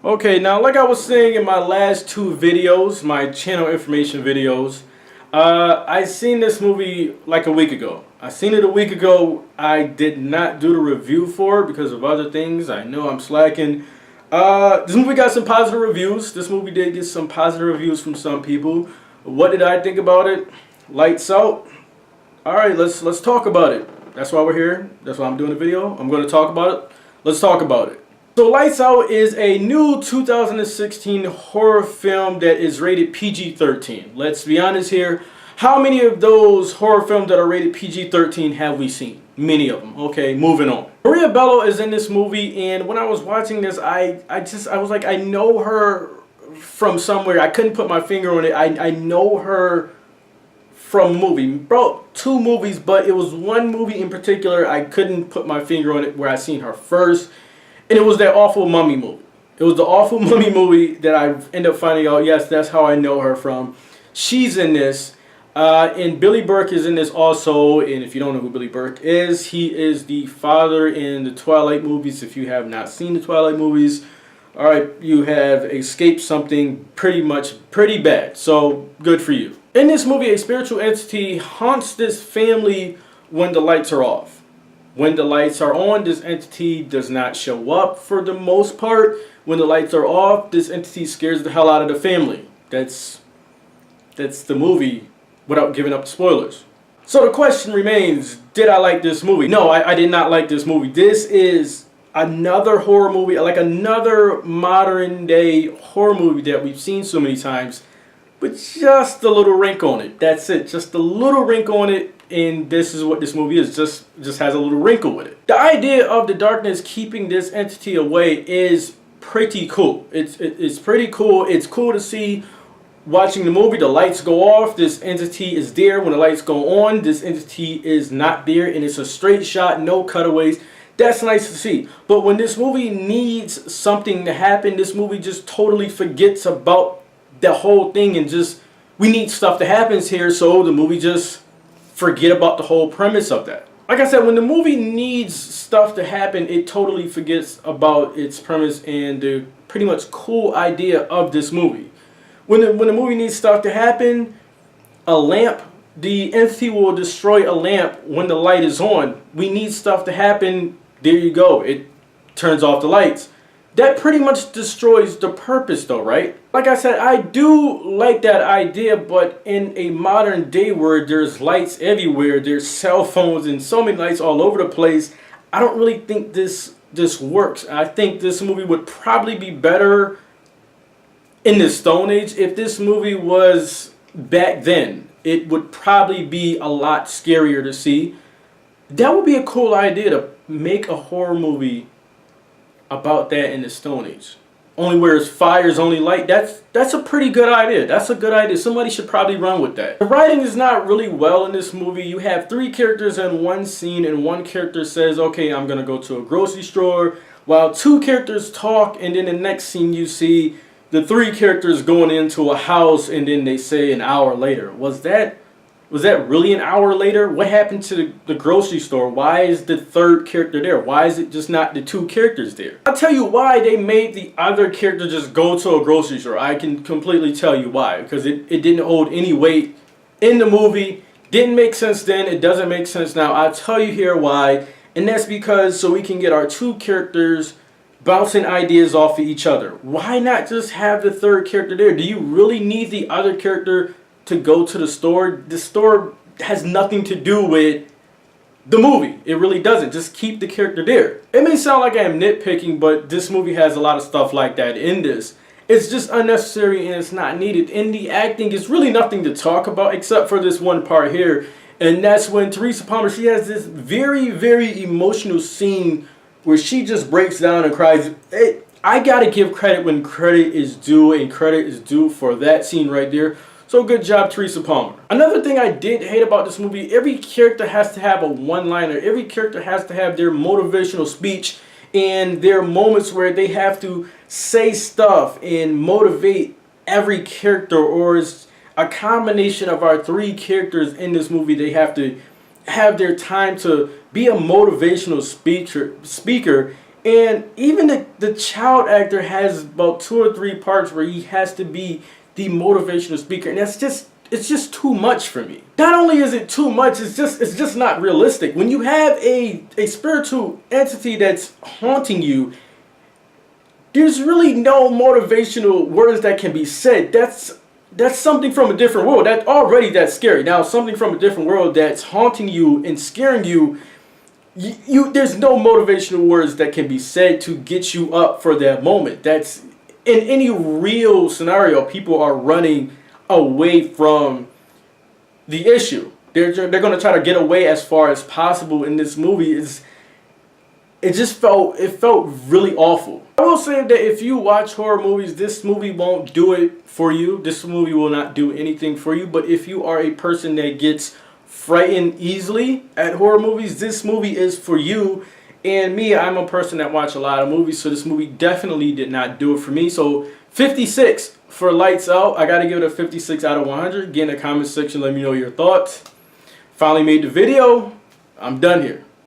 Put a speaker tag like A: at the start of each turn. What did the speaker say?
A: Okay, now like I was saying in my last two videos, my channel information videos, I seen this movie like a week ago. I seen it a week ago. I did not do the review for it because of other things. I know I'm slacking. This movie got some positive reviews. This movie did get some positive reviews from some people. What did I think about it? Lights out. All right, let's talk about it. That's why we're here. That's why I'm doing the video. I'm going to talk about it. Let's talk about it. So Lights Out is a new 2016 horror film that is rated PG-13. Let's be honest here. How many of those horror films that are rated PG-13 have we seen? Many of them. Okay, moving on. Maria Bello is in this movie, and when I was watching this, I was like, I know her from somewhere. I couldn't put my finger on it. I know her from a movie. Bro, two movies, but it was one movie in particular I couldn't put my finger on it where I seen her first. And it was that awful Mummy movie. It was the awful Mummy movie that I ended up finding out, yes, that's how I know her from. She's in this. And Billy Burke is in this also. And if you don't know who Billy Burke is, he is the father in the Twilight movies. If you have not seen the Twilight movies, all right, you have escaped something pretty bad. So good for you. In this movie, a spiritual entity haunts this family when the lights are off. When the lights are on, this entity does not show up for the most part. When the lights are off, this entity scares the hell out of the family. That's the movie without giving up the spoilers. So the question remains, did I like this movie? No, I did not like this movie. This is another horror movie, like another modern day horror movie that we've seen so many times, but just a little wrinkle on it. That's it, just a little wrinkle on it. And this is what this movie is, just has a little wrinkle with it. The idea of the darkness keeping this entity away is pretty cool. It's pretty cool. It's cool to see watching the movie. The lights go off. This entity is there. When the lights go on, this entity is not there. And it's a straight shot, no cutaways. That's nice to see. But when this movie needs something to happen, this movie just totally forgets about the whole thing. And just, we need stuff to happen here. So the movie just forget about the whole premise of that. Like I said, when the movie needs stuff to happen, it totally forgets about its premise and the pretty much cool idea of this movie. When the movie needs stuff to happen, a lamp, the entity will destroy a lamp when the light is on. We need stuff to happen, there you go. It turns off the lights. That pretty much destroys the purpose though, right? Like I said, I do like that idea, but in a modern day where there's lights everywhere, there's cell phones and so many lights all over the place, I don't really think this works. I think this movie would probably be better in the Stone Age. If this movie was back then, it would probably be a lot scarier to see. That would be a cool idea, to make a horror movie about that in the Stone Age. Only where it's fires, only light. That's a pretty good idea. That's a good idea. Somebody should probably run with that. The writing is not really well in this movie. You have three characters in one scene, and one character says, okay, I'm gonna go to a grocery store, while two characters talk, and then the next scene you see the three characters going into a house, and then they say an hour later. Was that really an hour later? What happened to the grocery store? Why is the third character there? Why is it just not the two characters there? I'll tell you why they made the other character just go to a grocery store. I can completely tell you why. Because it didn't hold any weight in the movie. Didn't make sense then. It doesn't make sense now. I'll tell you here why. And that's because so we can get our two characters bouncing ideas off of each other. Why not just have the third character there? Do you really need the other character to go to the store? The store has nothing to do with the movie. It really doesn't. Just keep the character there. It may sound like I'm nitpicking, but this movie has a lot of stuff like that in this. It's just unnecessary and it's not needed. In the acting, it's really nothing to talk about except for this one part here. And that's when Teresa Palmer, she has this very, very emotional scene where she just breaks down and cries. I gotta give credit when credit is due, and credit is due for that scene right there. So good job, Teresa Palmer. Another thing I did hate about this movie, every character has to have a one-liner. Every character has to have their motivational speech and their moments where they have to say stuff and motivate every character, or it's a combination of our three characters in this movie. They have to have their time to be a motivational speaker And even the child actor has about 2 or 3 parts where he has to be the motivational speaker, and it's just too much for me. Not only is it too much, it's just not realistic. When you have a spiritual entity that's haunting you, there's really no motivational words that can be said. That's something from a different world. That's scary. Now, something from a different world that's haunting you and scaring you, there's no motivational words that can be said to get you up for that moment. That's in any real scenario, people are running away from the issue. They're going to try to get away as far as possible. In this movie, it felt really awful. I will say that if you watch horror movies, this movie won't do it for you. This movie will not do anything for you. But if you are a person that gets frightened easily at horror movies, this movie is for you. And me, I'm a person that watch a lot of movies, so this movie definitely did not do it for me. So 56 for Lights Out. I got to give it a 56 out of 100. Get in the comment section, let me know your thoughts. Finally made the video. I'm done here.